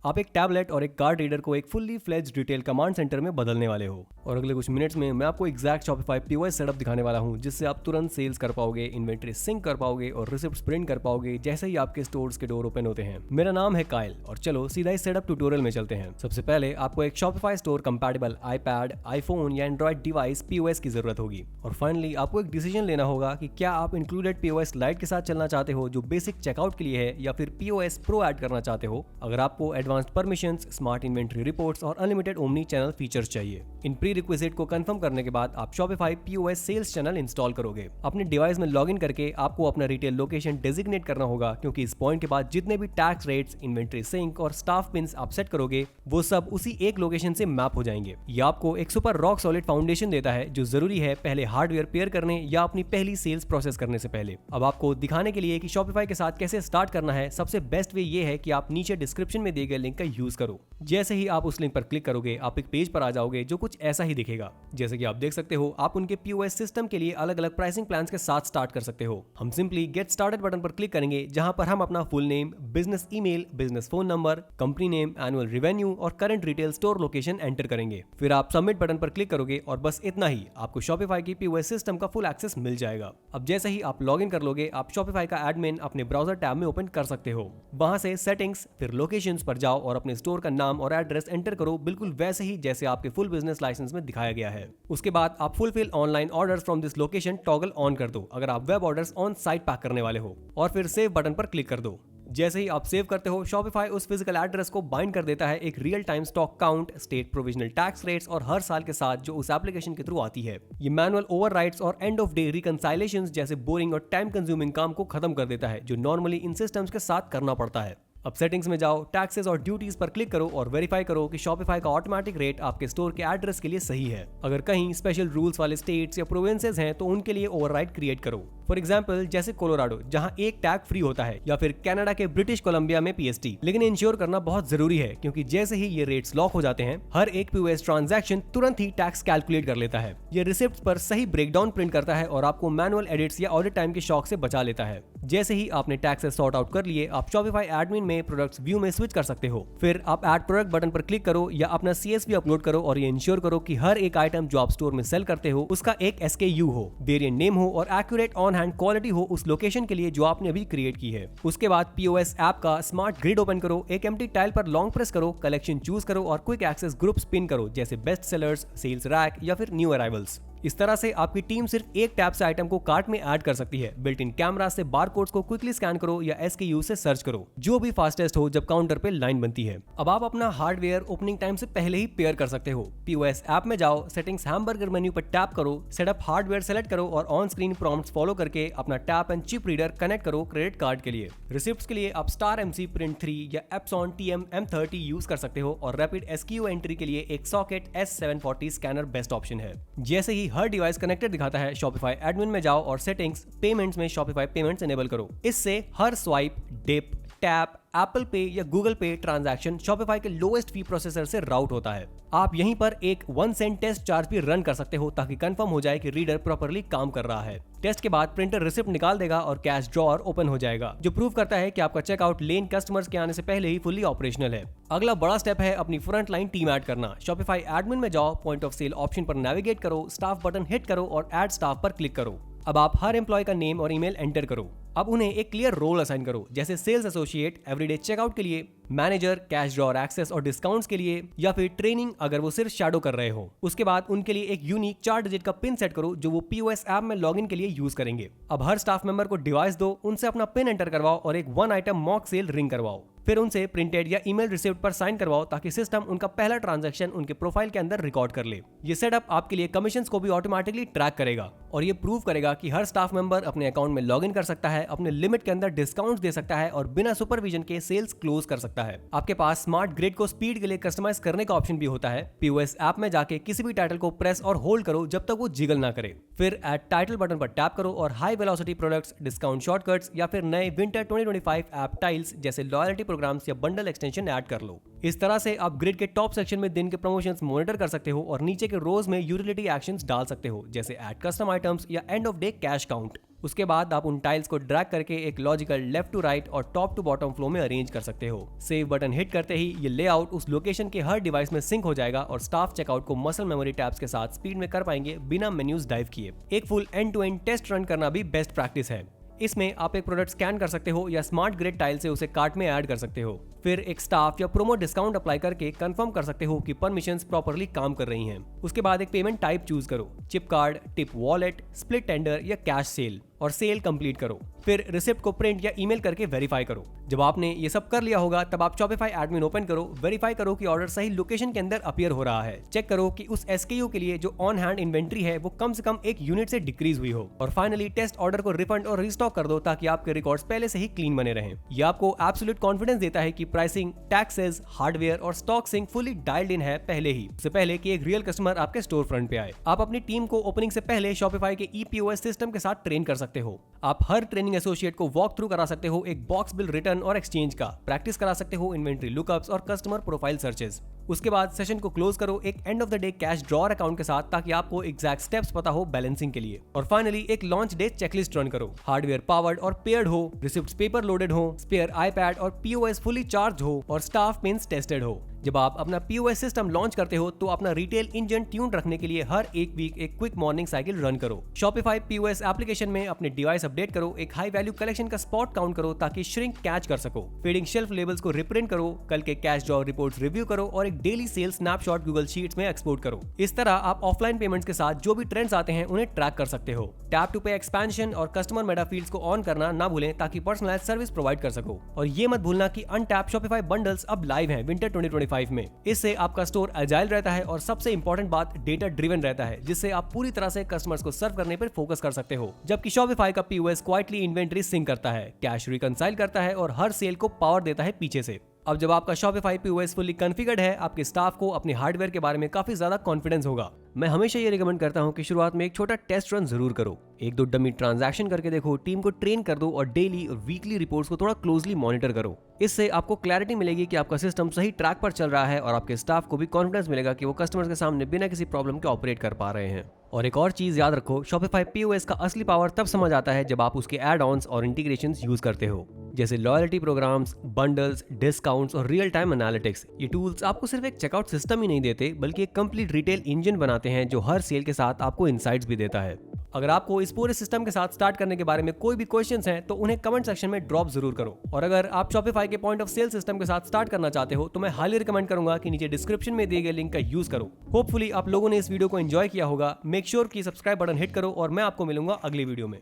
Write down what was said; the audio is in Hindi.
आप एक टैबलेट और एक कार्ड रीडर को एक fully fledged retail command centre में बदलने वाले हो। और अगले कुछ मिनट्स में मैं आपको एग्जैक्ट शॉपिफाई पीओएस सेटअप दिखाने वाला हूं, जिससे आप तुरंत सेल्स कर पाओगे, इन्वेंटरी सिंक कर पाओगे और रिसिप्ट्स प्रिंट कर पाओगे जैसे ही आपके स्टोर्स के डोर ओपन होते हैं। मेरा नाम है काइल और चलो सीधा इस सेटअप ट्यूटोरियल में चलते हैं। सबसे पहले आपको एक Shopify store compatible iPad, iPhone या एंड्रॉइड डिवाइस पीओएस की जरूरत होगी। और फाइनली आपको एक डिसीजन लेना होगा कि क्या आप इंक्लूडेड पीओएस लाइट के साथ चलना चाहते हो जो बेसिक चेकआउट के लिए है, या फिर पीओएस प्रो ऐड करना चाहते हो अगर आपको advanced permissions, smart inventory reports और अनलिमिटेड ओमनी चैनल फीचर्स चाहिए। इन प्री रिक्विजिट को कंफर्म करने के बाद आप Shopify POS sales channel install करोगे। अपने डिवाइस में लॉगिन करके आपको अपना रिटेल लोकेशन डेजिग्नेट करना होगा, क्योंकि इस पॉइंट के बाद जितने भी टैक्स रेट्स, इन्वेंटरी सिंक और स्टाफ पिन्स आप सेट करोगे वो सब उसी एक लोकेशन से मैप हो जाएंगे। ये आपको एक सुपर रॉक सॉलिड फाउंडेशन देता है जो जरूरी है पहले हार्डवेयर पेयर करने या अपनी पहली सेल्स प्रोसेस करने से पहले। अब आपको दिखाने के लिए कि शॉपिफाई के साथ कैसे स्टार्ट करना है, सबसे बेस्ट वे ये है कि आप नीचे डिस्क्रिप्शन में दिए गए लिंक का यूज करो। जैसे ही आप उस लिंक पर क्लिक करोगे आप एक पेज पर आ जाओगे जो कुछ ऐसा ही दिखेगा। जैसे कि आप देख सकते हो, आप उनके पीओएस सिस्टम के लिए अलग अलग प्राइसिंग प्लान्स के साथ स्टार्ट कर सकते हो। हम सिंपली गेट स्टार्टेड बटन पर क्लिक करेंगे, जहां पर हम अपना full name, business email, business phone number, company name, annual revenue और current retail store location enter करेंगे। फिर आप सबमिट बटन पर क्लिक करोगे और बस इतना ही आपको शॉपिफाई की पीओएस सिस्टम का फुल एक्सेस मिल जाएगा। अब जैसे ही आप लॉगिन कर लोगे, आप शॉपिफाई का एडमिन अपने ब्राउजर टैब में ओपन कर सकते हो। वहां से सेटिंग्स, फिर लोकेशंस पर जाओ और अपने स्टोर का नाम और एड्रेस एंटर करो, बिल्कुल वैसे ही जैसे आपके फुल बिजनेस लाइसेंस में दिखाया गया है। उसके बाद आप fulfil online orders from this location toggle on कर दो अगर आप web orders on site pack करने वाले हो, और फिर सेव बटन पर क्लिक कर दो। जैसे ही आप सेव करते हो, शॉपिफाई उस फिजिकल एड्रेस को बाइंड कर देता है एक real time stock count, state provisional tax rates और हर साल के साथ जो उस एप्लीकेशन के थ्रू आती है। ये मैनुअल ओवरराइड्स और एंड ऑफ डे रिकंसाइलेशंस जैसे बोरिंग और टाइम कंज्यूमिंग काम को खत्म कर देता है जो नॉर्मली इन सिस्टम्स के साथ करना पड़ता है। अब सेटिंग्स में जाओ, टैक्सेस और ड्यूटीज पर क्लिक करो और वेरीफाई करो कि शॉपिफाई का ऑटोमेटिक रेट आपके स्टोर के एड्रेस के लिए सही है। अगर कहीं स्पेशल रूल्स वाले स्टेट्स या प्रोविंसेस हैं तो उनके लिए ओवरराइड क्रिएट करो। फॉर एग्जांपल जैसे कोलोराडो जहां एक टैग फ्री होता है, या फिर कनाडा के ब्रिटिश कोलंबिया में पीएसटी। लेकिन इंश्योर करना बहुत जरूरी है, क्योंकि जैसे ही ये रेट्स लॉक हो जाते हैं, हर एक पीओएस ट्रांजैक्शन तुरंत ही टैक्स कैलकुलेट कर लेता है। ये रिसिप्ट पर सही ब्रेकडाउन प्रिंट करता है और आपको मैनुअल एडिट्स या ऑडिट टाइम के शॉक से बचा लेता है। जैसे ही आपने टैक्सेस सॉर्ट आउट कर लिए, आप शॉपिफाई एडमिन में प्रोडक्ट्स व्यू में स्विच कर सकते हो। फिर आप ऐड प्रोडक्ट बटन पर क्लिक करो या अपना सीएसवी अपलोड करो और ये इंश्योर करो कि हर एक आइटम जो आप स्टोर में सेल करते हो उसका एक एसकेयू हो, वेरिएंट नेम हो और एक्यूरेट ऑन हैंड क्वालिटी हो उस लोकेशन के लिए जो आपने अभी क्रिएट की है। उसके बाद पीओएस ऐप का स्मार्ट ग्रिड ओपन करो, एक एम्प्टी टाइल पर लॉन्ग प्रेस करो, कलेक्शन चूज करो और क्विक एक्सेस ग्रुप स्पिन करो, जैसे बेस्ट सेलर्स, सेल्स रैक या फिर न्यू अराइवल्स। इस तरह से आपकी टीम सिर्फ एक टैब से आइटम को कार्ट में ऐड कर सकती है। बिल्ट इन कैमरा से बारकोड्स को क्विकली स्कैन करो या एसकेयू से सर्च करो, जो भी फास्टेस्ट हो जब काउंटर पे लाइन बनती है। अब आप अपना हार्डवेयर ओपनिंग टाइम से पहले ही पेयर कर सकते हो। पीओएस ऐप में जाओ, सेटिंग्स हैमबर्गर मेन्यू पर टैप करो, सेटअप हार्डवेयर सेलेक्ट करो और ऑन स्क्रीन प्रॉम्प्ट्स फॉलो करके अपना tap and chip reader connect करो क्रेडिट कार्ड के लिए। रिसिप्ट्स के लिए आप स्टार एमसी प्रिंट 3 या एप्सॉन टीएम M30 यूज कर सकते हो और रैपिड एसक्यू एंट्री के लिए एक socket S740 scanner best option है। जैसे ही हर डिवाइस कनेक्टेड दिखाता है, शॉपिफाई एडमिन में जाओ और सेटिंग्स, पेमेंट्स में शॉपिफाई पेमेंट्स इनेबल करो। इससे हर स्वाइप, डिप, टैप, एप्पल पे या गूगल पे ट्रांजैक्शन शॉपिफाई के लोएस्ट फी प्रोसेसर से राउट होता है। आप यहीं पर एक 1 सेंट टेस्ट चार्ज भी रन कर सकते हो ताकि कंफर्म हो जाए कि रीडर प्रॉपर्ली काम कर रहा है। टेस्ट के बाद प्रिंटर रिसिप्ट निकाल देगा और कैश ड्रॉअर ओपन हो जाएगा, जो प्रूव करता है कि आपका चेकआउट लेन कस्टमर्स के आने से पहले ही फुल्ली ऑपरेशनल है। अगला बड़ा स्टेप है अपनी फ्रंट लाइन टीम ऐड करना। शॉपिफाई एडमिन में जाओ, पॉइंट ऑफ सेल ऑप्शन पर नेविगेट करो, स्टाफ बटन हिट करो और ऐड स्टाफ पर क्लिक करो। अब आप हर एम्प्लॉय का नेम और ईमेल एंटर करो। अब उन्हें एक क्लियर रोल असाइन करो, जैसे सेल्स एसोसिएट एवरीडे चेकआउट के लिए, मैनेजर कैश ड्रॉअर एक्सेस और डिस्काउंट्स के लिए, या फिर ट्रेनिंग अगर वो सिर्फ शैडो कर रहे हो। उसके बाद उनके लिए एक यूनिक 4 डिजिट का पिन सेट करो जो वो पीओएस ऐप में लॉगिन के लिए यूज करेंगे। अब हर स्टाफ मेंबर को डिवाइस दो, उनसे अपना पिन एंटर करवाओ और एक 1 आइटम मॉक सेल रिंग करवाओ। फिर उनसे प्रिंटेड या ईमेल रिसिप्ट पर साइन करवाओ ताकि सिस्टम उनका पहला ट्रांजैक्शन उनके प्रोफाइल के अंदर रिकॉर्ड कर ले। ये सेटअप आपके लिए कमीशंस को भी ऑटोमेटिकली ट्रैक करेगा और ये प्रूव करेगा कि हर स्टाफ मेंबर अपने अकाउंट में लॉगिन कर सकता है, अपने लिमिट के अंदर डिस्काउंट्स दे सकता है और बिना सुपरविजन के सेल्स क्लोज कर सकता है। आपके पास स्मार्ट ग्रिड को स्पीड के लिए कस्टमाइज करने का ऑप्शन भी होता है। पीओएस ऐप में जाके किसी भी टाइटल को प्रेस और होल्ड करो जब तक वो जिगल ना करे। फिर ऐड टाइटल बटन पर टैप करो और high velocity products, discount shortcuts या फिर नए विंटर 2025 ऐप टाइल्स जैसे लॉयल्टी प्रोग्राम्स या बंडल एक्सटेंशन ऐड कर लो। इस तरह से आप ग्रिड के टॉप सेक्शन में दिन के प्रमोशंस मॉनिटर कर सकते हो और नीचे के रोज में यूटिलिटी एक्शंस डाल सकते हो, जैसे ऐड कस्टम आइटम्स या end of day cash count. उसके बाद आप उन टाइल्स को ड्रैग करके एक लॉजिकल लेफ्ट टू राइट और टॉप टू बॉटम फ्लो में अरेंज कर सकते हो। सेव बटन हिट करते ही ये लेआउट उस लोकेशन के हर डिवाइस में सिंक हो जाएगा और स्टाफ चेकआउट को मसल मेमोरी टैब्स के साथ स्पीड में कर पाएंगे बिना मेन्यूज डाइव किए। एक full end to end test run करना भी बेस्ट प्रैक्टिस है। इसमें आप एक प्रोडक्ट स्कैन कर सकते हो या स्मार्ट ग्रिड टाइल से उसे कार्ट में ऐड कर सकते हो। फिर एक स्टाफ या प्रोमो डिस्काउंट अप्लाई करके कंफर्म कर सकते हो कि परमिशंस प्रॉपर्ली काम कर रही हैं। उसके बाद एक पेमेंट टाइप चूज करो, chip card, tip wallet, split tender या कैश सेल, और सेल कंप्लीट करो। फिर रिसिप्ट को प्रिंट या ईमेल करके वेरीफाई करो। जब आपने ये सब कर लिया होगा तब आप शॉपिफाई एडमिन ओपन करो, वेरीफाई करो कि ऑर्डर सही लोकेशन के अंदर अपीयर हो रहा है, चेक करो कि उस SKU के लिए जो ऑन हैंड इन्वेंट्री है वो कम से कम 1 यूनिट से डिक्रीज हुई हो, और फाइनली टेस्ट ऑर्डर को रिफंड और रीस्टॉक कर दो ताकि आपके रिकॉर्ड्स पहले से ही क्लीन बने रहें। ये आपको एब्सोल्यूट कॉन्फिडेंस देता है कि प्राइसिंग, टैक्सेस, हार्डवेयर और स्टॉक सिंक फुली डायल्ड इन है पहले ही, उससे पहले कि एक रियल कस्टमर आपके स्टोर फ्रंट पे आए। आप अपनी टीम को ओपनिंग से पहले शॉपिफाई के EPOS सिस्टम के साथ ट्रेन कर सकते हो। आप हर ट्रेनिंग एसोसिएट को वॉक थ्रू करा सकते हो एक बॉक्स बिल रिटर्न और एक्सचेंज का, प्रैक्टिस करा सकते हो इन्वेंट्री लुकअप्स और कस्टमर प्रोफाइल सर्चेस। उसके बाद सेशन को क्लोज करो एक end of the day cash drawer account के साथ ताकि आपको एग्जैक्ट स्टेप्स पता हो बैलेंसिंग के लिए। और फाइनली एक लॉन्च डे चेकलिस्ट रन करो, हार्डवेयर पावर्ड और पेयर्ड हो, रिसिप्ट्स पेपर लोडेड हो, स्पेयर iPad और POS फुली चार्ज हो और स्टाफ पिन्स टेस्टेड हो। जब आप अपना POS सिस्टम लॉन्च करते हो तो अपना रिटेल इंजन ट्यून रखने के लिए हर एक वीक एक क्विक मॉर्निंग साइकिल रन करो। शॉपिफाई POS एप्लीकेशन में अपने डिवाइस अपडेट करो, एक हाई वैल्यू कलेक्शन का स्पॉट काउंट करो ताकि श्रिंक कैच कर सको, फीडिंग शेल्फ लेबल्स को रिप्रिंट करो, कल के कैश ड्रॉ रिपोर्ट्स रिव्यू करो और एक daily cell snapshot Google sheets में एक्सपोर्ट करो। इस तरह आप ऑफलाइन पेमेंट्स के साथ जो भी ट्रेंड्स आते हैं उन्हें ट्रैक कर सकते हो। टैप टू पे एक्सपेंशन और कस्टमर मेटा फील्ड्स को ऑन करना ना भूलें ताकि पर्सनलाइज्ड सर्विस प्रोवाइड कर सको। और ये मत भूलना कि अनटैप शॉपिफाई बंडल्स अब लाइव हैं विंटर 2025 में। इससे आपका स्टोर अजाइल रहता है और सबसे इंपॉर्टेंट बात डेटा ड्रिवन रहता है, जिससे आप पूरी तरह से कस्टमर्स को सर्व करने पर फोकस कर सकते हो। जबकि शॉपिफाई का POS क्वाइटली इन्वेंटरी सिंक करता है, कैश रिकंसाइल करता है और हर सेल को पावर देता है पीछे से। अब जब आपका शॉपिफाई POS फुली कॉन्फ़िगर्ड है, आपके स्टाफ को अपने हार्डवेयर के बारे में काफी ज्यादा कॉन्फिडेंस होगा। मैं हमेशा ये रिकमेंड करता हूँ कि शुरुआत में एक छोटा टेस्ट रन जरूर करो, 1-2 डमी ट्रांजैक्शन करके देखो, टीम को ट्रेन कर दो और डेली और वीकली रिपोर्ट्स को थोड़ा क्लोजली मॉनिटर करो। इससे आपको क्लैरिटी मिलेगी कि आपका सिस्टम सही ट्रैक पर चल रहा है और आपके स्टाफ को भी कॉन्फिडेंस मिलेगा कि वो कस्टमर्स के सामने बिना किसी प्रॉब्लम के ऑपरेट कर पा रहे हैं। और एक और चीज याद रखो, शॉपिफाई POS का असली पावर तब समझ आता है जब आप उसके एड ऑन्स और इंटीग्रेशंस यूज करते हो, जैसे लॉयल्टी प्रोग्राम्स, बंडल्स, डिस्काउंट्स और रियल टाइम एनालिटिक्स। ये टूल्स आपको सिर्फ एक चेकआउट सिस्टम ही नहीं देते बल्कि एक कंप्लीट रिटेल इंजन बनाते हैं जो हर सेल के साथ आपको इनसाइट्स भी देता है। अगर आपको इस पूरे सिस्टम के साथ स्टार्ट करने के बारे में कोई भी क्वेश्चंस हैं तो उन्हें कमेंट सेक्शन में ड्रॉप जरूर करो। और अगर आप शॉपिफाई के पॉइंट ऑफ सेल सिस्टम के साथ स्टार्ट करना चाहते हो तो मैं हाईली रिकमेंड करूंगा कि नीचे डिस्क्रिप्शन में दिए गए लिंक का यूज करो। होपफुली आप लोगों ने इस वीडियो को एंजॉय किया होगा। मेक श्योर कि सब्सक्राइब बटन हिट करो और मैं आपको मिलूंगा अगली वीडियो में।